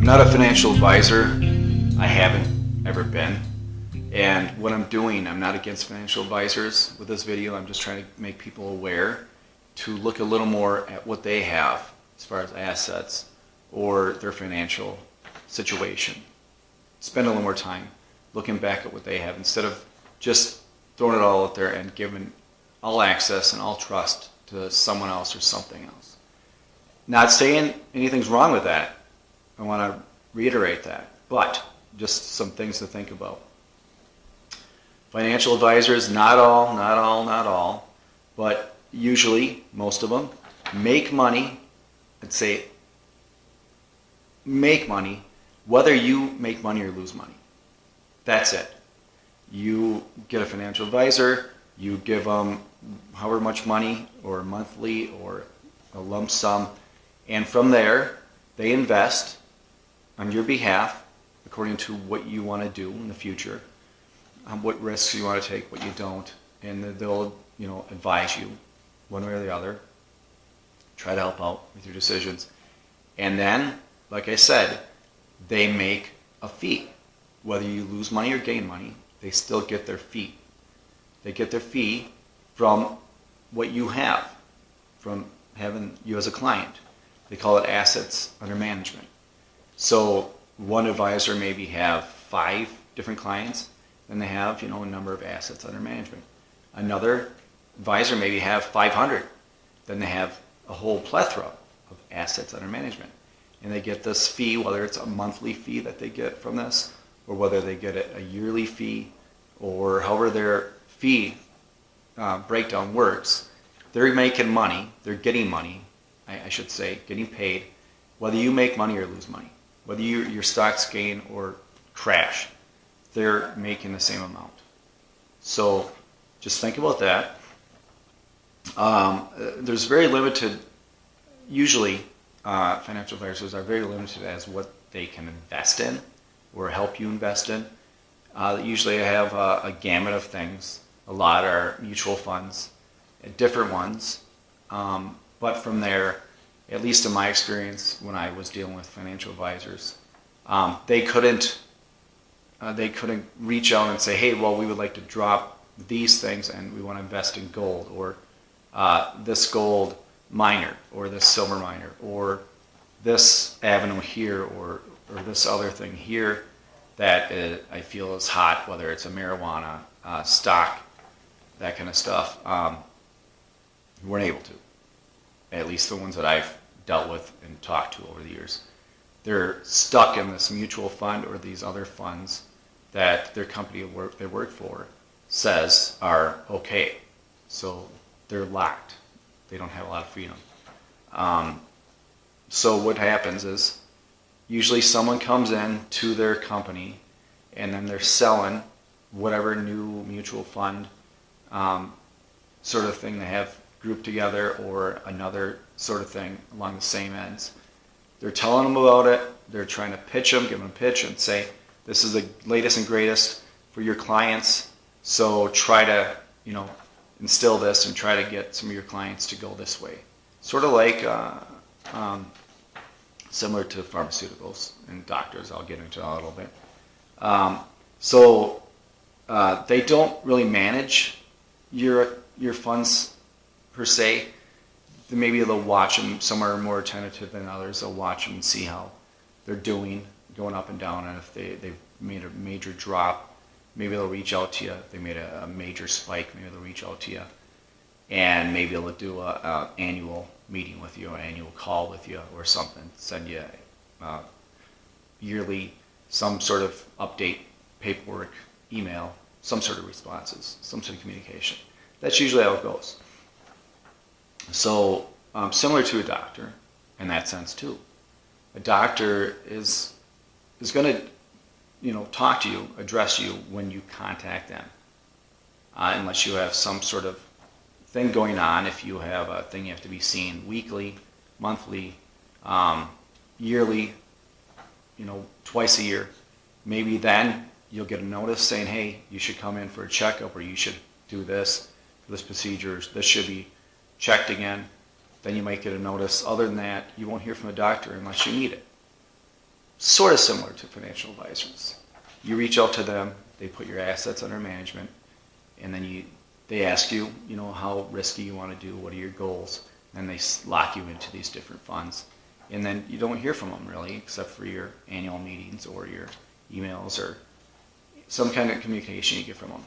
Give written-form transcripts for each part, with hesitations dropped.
not a financial advisor. I haven't ever been. And what I'm doing, I'm not against financial advisors with this video. I'm just trying to make people aware to look a little more at what they have as far as assets or their financial situation. Spend a little more time looking back at what they have instead of just throwing it all out there and giving all access and all trust to someone else or something else. Not saying anything's wrong with that. I want to reiterate that, but just some things to think about. Financial advisors, not all, but usually, most of them, make money, I'd say make money, whether you make money or lose money. That's it. You get a financial advisor, you give them however much money, or monthly, or a lump sum, and from there, they invest on your behalf according to what you want to do in the future, what risks you want to take, what you don't, and they'll advise you one way or the other, try to help out with your decisions. And then, like I said, they make a fee. Whether you lose money or gain money, they still get their fee. They get their fee from what you have, from having you as a client. They call it assets under management. So one advisor maybe have 5 different clients, then they have a number of assets under management. Another advisor maybe have 500, then they have a whole plethora of assets under management. And they get this fee, whether it's a monthly fee that they get from this, or whether they get a yearly fee, or however their fee breakdown works. They're making money, they're getting money, I should say, getting paid, whether you make money or lose money. Whether your stocks gain or crash, they're making the same amount. So just think about that. There's very limited, usually financial advisors are very limited as what they can invest in or help you invest in. Usually I have a gamut of things. A lot are mutual funds, different ones. But from there, at least in my experience when I was dealing with financial advisors, they couldn't reach out and say, hey, well, we would like to drop these things and we want to invest in gold, or this gold miner, or this silver miner, or this avenue here, or this other thing here that I feel is hot, whether it's a marijuana stock, that kind of stuff. We weren't able to. At least the ones that I've dealt with and talked to over the years. They're stuck in this mutual fund or these other funds that their company they work for says are okay. So they're locked. They don't have a lot of freedom. So what happens is usually someone comes in to their company and then they're selling whatever new mutual fund sort of thing they have grouped together, or another sort of thing along the same ends. They're telling them about it. They're trying to pitch them, give them a pitch and say, this is the latest and greatest for your clients. So try to, instill this and try to get some of your clients to go this way. Sort of like similar to pharmaceuticals and doctors. I'll get into that a little bit. So they don't really manage your funds per se. Maybe they'll watch them. Some are more attentive than others. They'll watch them and see how they're doing, going up and down, and if they've made a major drop, maybe they'll reach out to you. If they made a major spike, maybe they'll reach out to you, and maybe they'll do an annual meeting with you, an annual call with you, or something. Send you yearly some sort of update, paperwork, email, some sort of responses, some sort of communication. That's usually how it goes. So similar to a doctor in that sense too. A doctor is going to talk to you, address you when you contact them, unless you have some sort of thing going on. If you have a thing you have to be seen weekly, monthly, yearly, twice a year, maybe then you'll get a notice saying, hey, you should come in for a checkup, or you should do this procedure, this should be checked again. Then you might get a notice. Other than that, you won't hear from the doctor unless you need it. sort of similar to financial advisors. You reach out to them, they put your assets under management, and then they ask you, how risky you want to do, what are your goals, and they lock you into these different funds. And then you don't hear from them really, except for your annual meetings or your emails or some kind of communication you get from them.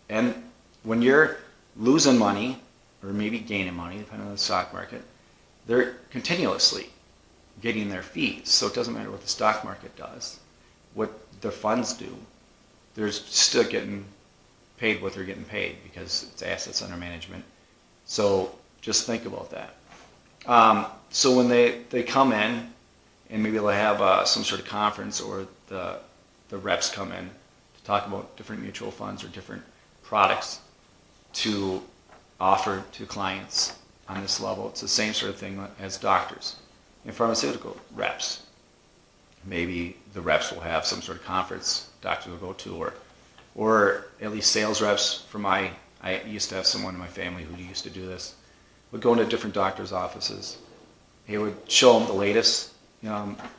And when you're losing money, or maybe gaining money, depending on the stock market, they're continuously getting their fees. So it doesn't matter what the stock market does, what the funds do, they're still getting paid what they're getting paid because it's assets under management. So just think about that. So when they come in, and maybe they'll have some sort of conference, or the reps come in to talk about different mutual funds or different products to offer to clients on this level. It's the same sort of thing as doctors and pharmaceutical reps. Maybe the reps will have some sort of conference doctors will go to, or at least sales reps I used to have someone in my family who used to do this, would go into different doctors' offices. He would show them the latest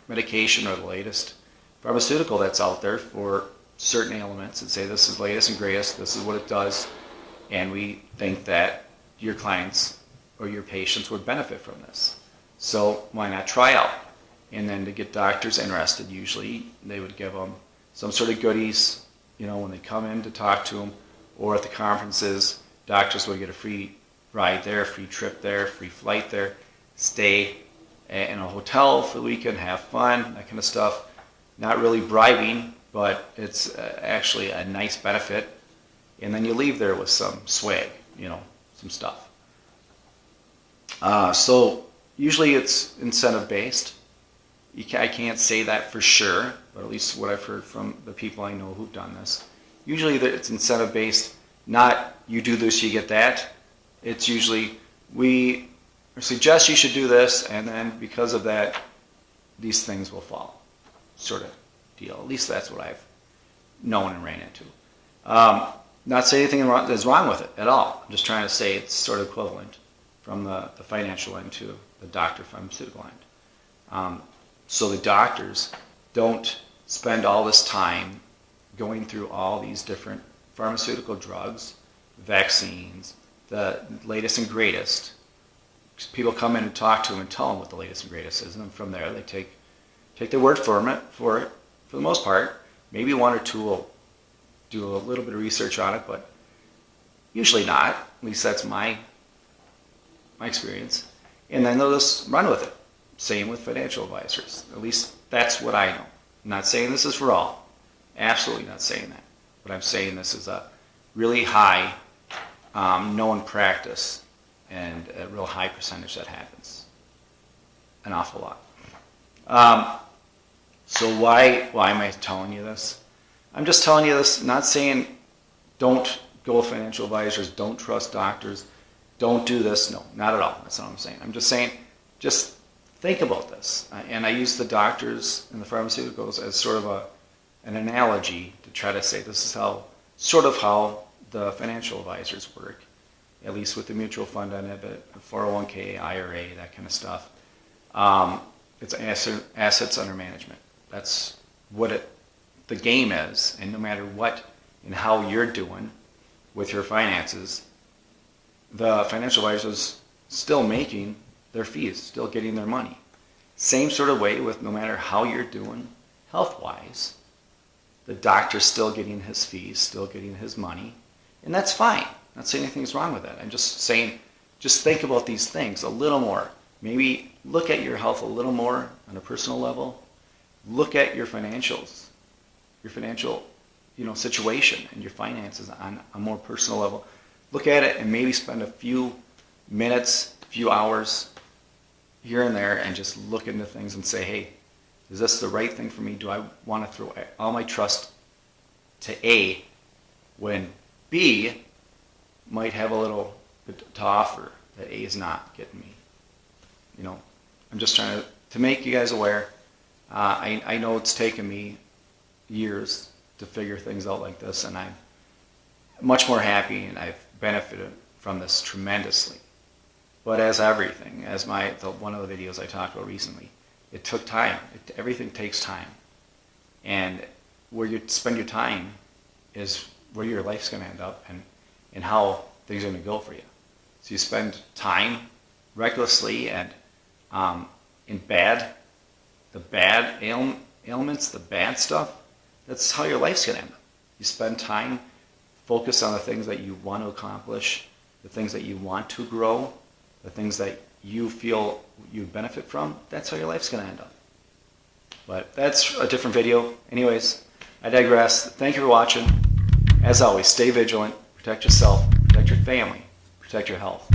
medication or the latest pharmaceutical that's out there for certain ailments and say, this is latest and greatest, this is what it does, and we think that your clients or your patients would benefit from this. So why not try out? And then to get doctors interested, usually they would give them some sort of goodies, when they come in to talk to them, or at the conferences, doctors would get a free ride there, free trip there, free flight there, stay in a hotel for the weekend, have fun, that kind of stuff. Not really bribing, but it's actually a nice benefit. And then you leave there with some swag, some stuff. So usually it's incentive based. I can't say that for sure, but at least what I've heard from the people I know who've done this. Usually it's incentive based, not you do this, you get that. It's usually we suggest you should do this, and then because of that, these things will follow, sort of deal. At least that's what I've known and ran into. Not saying anything is wrong with it at all. I'm just trying to say it's sort of equivalent from the financial end to the doctor pharmaceutical end. So the doctors don't spend all this time going through all these different pharmaceutical drugs, vaccines, the latest and greatest. People come in and talk to them and tell them what the latest and greatest is, and from there they take their word for it for the most part. Maybe one or two will do a little bit of research on it, but usually not. At least that's my experience. And then they'll just run with it. Same with financial advisors. At least that's what I know. I'm not saying this is for all. Absolutely not saying that. But I'm saying this is a really high known practice and a real high percentage that happens. An awful lot. So why am I telling you this? I'm just telling you this, not saying don't go with financial advisors, don't trust doctors, don't do this. No, not at all. That's not what I'm saying. I'm just saying, just think about this. And I use the doctors and the pharmaceuticals as sort of an analogy to try to say this is how the financial advisors work, at least with the mutual fund on it, but 401k, IRA, that kind of stuff. It's assets under management. That's what the game is, and no matter what and how you're doing with your finances, the financial advisors still making their fees, still getting their money. Same sort of way with no matter how you're doing health-wise, the doctor's still getting his fees, still getting his money, and that's fine. I'm not saying anything's wrong with that. I'm just saying, just think about these things a little more. Maybe look at your health a little more on a personal level. Look at your financials, your financial, situation and your finances on a more personal level. Look at it and maybe spend a few minutes, a few hours here and there and just look into things and say, hey, is this the right thing for me? Do I want to throw all my trust to A when B might have a little bit to offer that A is not getting me? I'm just trying to make you guys aware. I know it's taken me years to figure things out like this, and I'm much more happy, and I've benefited from this tremendously. But as everything, as one of the videos I talked about recently, It took time. Everything takes time. And where you spend your time is where your life's going to end up and how things are going to go for you. So you spend time recklessly and in the bad ailments, the bad stuff, that's how your life's going to end up. You spend time focused on the things that you want to accomplish, the things that you want to grow, the things that you feel you benefit from. That's how your life's going to end up. But that's a different video. Anyways, I digress. Thank you for watching. As always, stay vigilant, protect yourself, protect your family, protect your health.